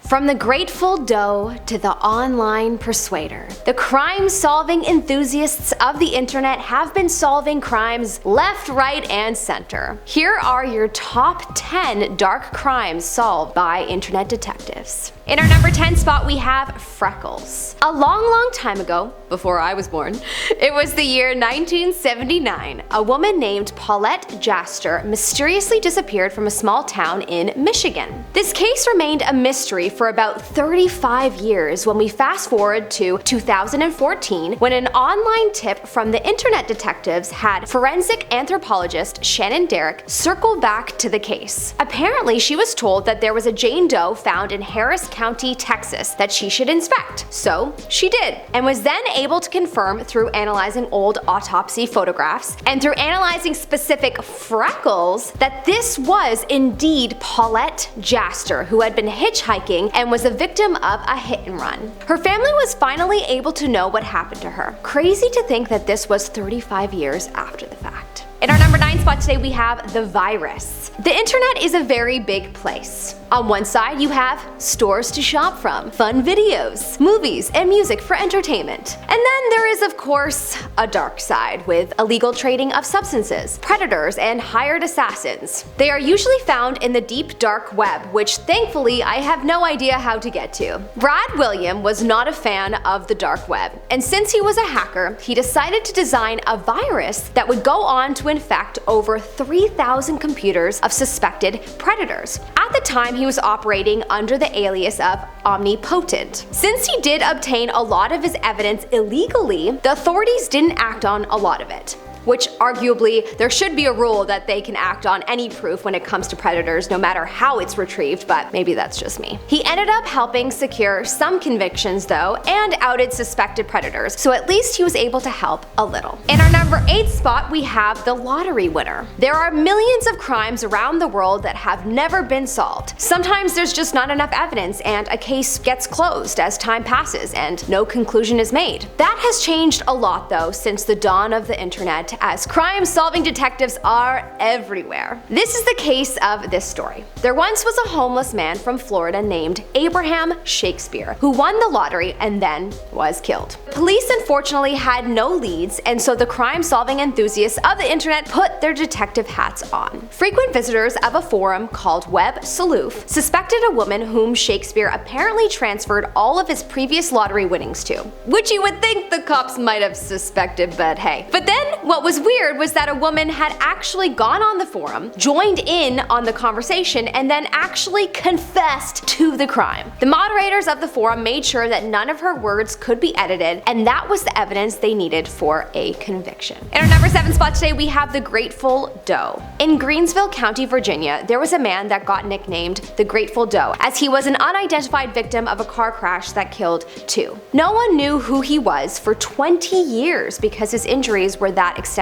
From the Grateful Doe to the Online Persuader, the crime-solving enthusiasts of the internet have been solving crimes left, right, and center. Here are your top 10 dark crimes solved by internet detectives. In our number 10 spot, we have Freckles. A long time ago, before I was born, it was the year 1979. A woman named Paulette Jaster mysteriously disappeared from a small town in Michigan. This case remained a mystery for about 35 years when we fast forward to 2014, when an online tip from the internet detectives had forensic anthropologist Shannon Derrick circle back to the case. Apparently, she was told that there was a Jane Doe found in Harris County, Texas that she should inspect. So she did, and was then able to confirm through analyzing old autopsy photographs and through analyzing specific freckles that this was indeed Paulette Jaster, who had been hitchhiking and was a victim of a hit and run. Her family was finally able to know what happened to her. Crazy to think that this was 35 years after the fact. In our number 9 spot today, we have the virus. The internet is a very big place. On one side, you have stores to shop from, fun videos, movies, and music for entertainment. And then there is, of course, a dark side with illegal trading of substances, predators, and hired assassins. They are usually found in the deep dark web, which thankfully I have no idea how to get to. Brad William was not a fan of the dark web, and since he was a hacker, he decided to design a virus that would go on to infect over 3,000 computers of suspected predators. At the time, he was operating under the alias of Omnipotent. Since he did obtain a lot of his evidence illegally, the authorities didn't act on a lot of it. Which arguably, there should be a rule that they can act on any proof when it comes to predators, no matter how it's retrieved, but maybe that's just me. He ended up helping secure some convictions though, and outed suspected predators, so at least he was able to help a little. In our number 8 spot, we have the lottery winner. There are millions of crimes around the world that have never been solved. Sometimes there's just not enough evidence and a case gets closed as time passes and no conclusion is made. That has changed a lot though since the dawn of the internet, as crime-solving detectives are everywhere. This is the case of this story. There once was a homeless man from Florida named Abraham Shakespeare who won the lottery and then was killed. Police unfortunately had no leads, and so the crime-solving enthusiasts of the internet put their detective hats on. Frequent visitors of a forum called Web Sleuth suspected a woman whom Shakespeare apparently transferred all of his previous lottery winnings to, which you would think the cops might have suspected, but hey. But then what was weird was that a woman had actually gone on the forum, joined in on the conversation, and then actually confessed to the crime. The moderators of the forum made sure that none of her words could be edited, and that was the evidence they needed for a conviction. In our number 7 spot today, we have the Grateful Doe. In Greensville County, Virginia, there was a man that got nicknamed the Grateful Doe, as he was an unidentified victim of a car crash that killed 2. No one knew who he was for 20 years because his injuries were that extensive.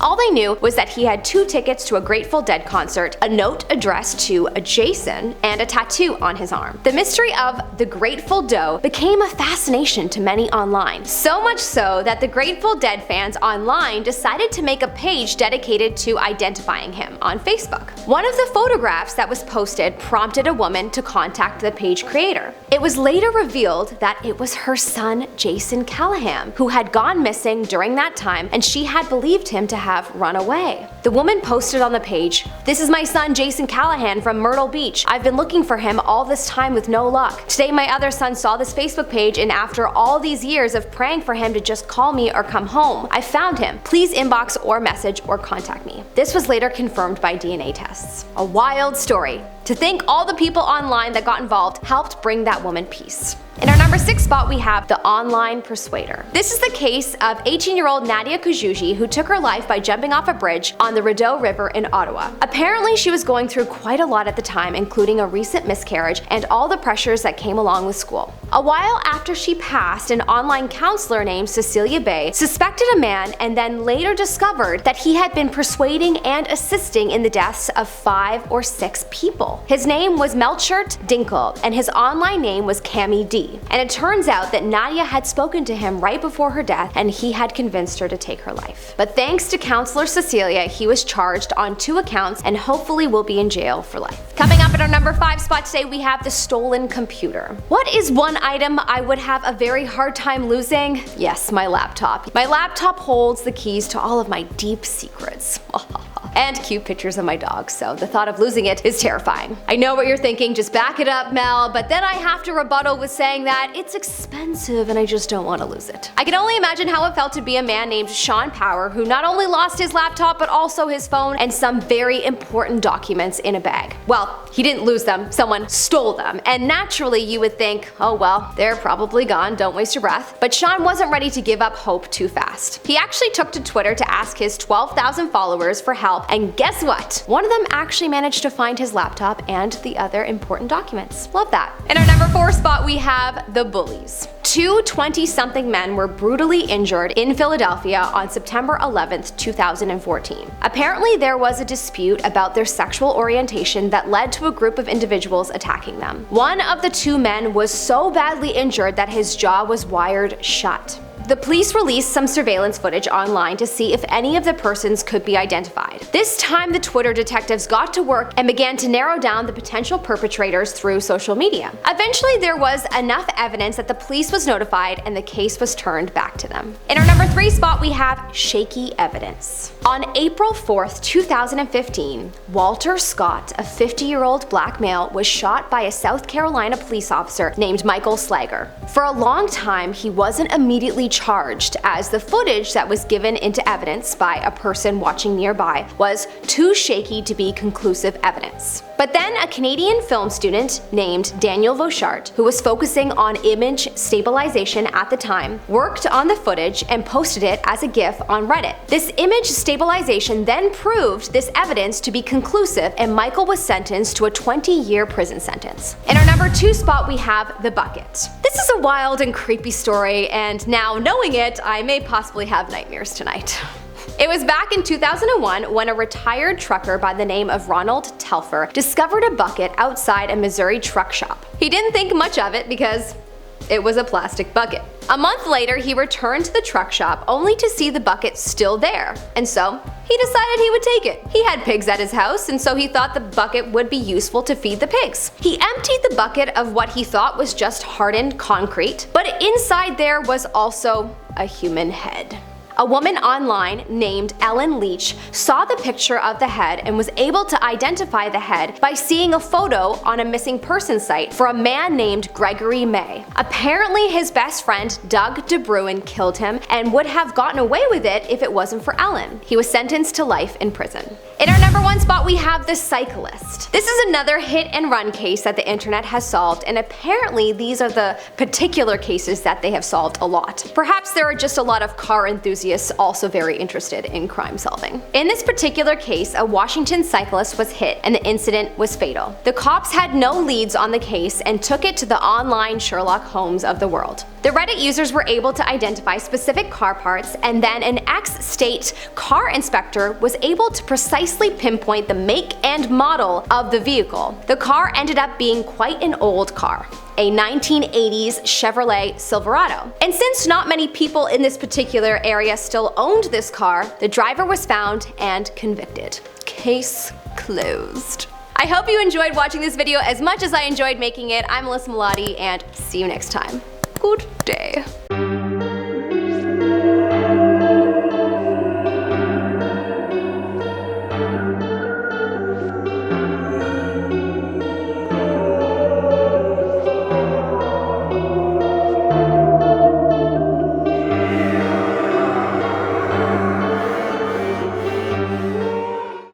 All they knew was that he had 2 tickets to a Grateful Dead concert, a note addressed to a Jason, and a tattoo on his arm. The mystery of the Grateful Doe became a fascination to many online, so much so that the Grateful Dead fans online decided to make a page dedicated to identifying him on Facebook. One of the photographs that was posted prompted a woman to contact the page creator. It was later revealed that it was her son, Jason Callahan, who had gone missing during that time, and she had believed him to have run away. The woman posted on the page, "This is my son Jason Callahan from Myrtle Beach. I've been looking for him all this time with no luck. Today my other son saw this Facebook page, and after all these years of praying for him to just call me or come home, I found him. Please inbox or message or contact me." This was later confirmed by DNA tests. A wild story. To think all the people online that got involved helped bring that woman peace. In our number 6 spot, we have the Online Persuader. This is the case of 18-year-old Nadia Kujuji, who took her life by jumping off a bridge on the Rideau River in Ottawa. Apparently, she was going through quite a lot at the time, including a recent miscarriage and all the pressures that came along with school. A while after she passed, an online counselor named Cecilia Bay suspected a man and then later discovered that he had been persuading and assisting in the deaths of 5 or 6 people. Dinkel. His name was Melchert Dinkel, and his online name was Cammy D. And it turns out that Nadia had spoken to him right before her death, and he had convinced her to take her life. But thanks to Counselor Cecilia, he was charged on 2 accounts and hopefully will be in jail for life. Coming up at our number 5 spot today, we have the stolen computer. What is one item I would have a very hard time losing? Yes, my laptop. My laptop holds the keys to all of my deep secrets. And cute pictures of my dog, so the thought of losing it is terrifying. I know what you're thinking, just back it up, Mel, but then I have to rebuttal with saying that it's expensive and I just don't want to lose it. I can only imagine how it felt to be a man named Sean Power who not only lost his laptop but also his phone and some very important documents in a bag. Well, he didn't lose them, someone stole them, and naturally you would think, oh well, they're probably gone, don't waste your breath. But Sean wasn't ready to give up hope too fast. He actually took to Twitter to ask his 12,000 followers for help, and guess what? One of them actually managed to find his laptop and the other important documents. Love that. In our number 4 spot, we have the Bullies. 2 20-something men were brutally injured in Philadelphia on September 11th, 2014. Apparently, there was a dispute about their sexual orientation that led to a group of individuals attacking them. One of the 2 men was so badly injured that his jaw was wired shut. The police released some surveillance footage online to see if any of the persons could be identified. This time the Twitter detectives got to work and began to narrow down the potential perpetrators through social media. Eventually there was enough evidence that the police was notified and the case was turned back to them. In our number 3 spot, we have Shaky Evidence. On April 4th, 2015, Walter Scott, a 50-year-old black male, was shot by a South Carolina police officer named Michael Slager. For a long time, he wasn't immediately charged, as the footage that was given into evidence by a person watching nearby was too shaky to be conclusive evidence. But then a Canadian film student named Daniel Vauchart, who was focusing on image stabilization at the time, worked on the footage and posted it as a GIF on Reddit. This image stabilization then proved this evidence to be conclusive, and Michael was sentenced to a 20-year prison sentence. In our number 2 spot, we have the bucket. This is a wild and creepy story, and now knowing it, I may possibly have nightmares tonight. It was back in 2001 when a retired trucker by the name of Ronald Telfer discovered a bucket outside a Missouri truck shop. He didn't think much of it because it was a plastic bucket. A month later, he returned to the truck shop only to see the bucket still there, and so he decided he would take it. He had pigs at his house, and so he thought the bucket would be useful to feed the pigs. He emptied the bucket of what he thought was just hardened concrete, but inside there was also a human head. A woman online named Ellen Leach saw the picture of the head and was able to identify the head by seeing a photo on a missing person site for a man named Gregory May. Apparently his best friend Doug DeBruin killed him and would have gotten away with it if it wasn't for Ellen. He was sentenced to life in prison. In our number 1 spot, we have the Cyclist. This is another hit and run case that the internet has solved, and apparently these are the particular cases that they have solved a lot. Perhaps there are just a lot of car enthusiasts also very interested in crime solving. In this particular case, a Washington cyclist was hit and the incident was fatal. The cops had no leads on the case and took it to the online Sherlock Holmes of the world. The Reddit users were able to identify specific car parts, and then an ex-state car inspector was able to precisely pinpoint the make and model of the vehicle. The car ended up being quite an old car, a 1980s Chevrolet Silverado. And since not many people in this particular area still owned this car, the driver was found and convicted. Case closed. I hope you enjoyed watching this video as much as I enjoyed making it. I'm Alyssa Malati, and see you next time. Good day.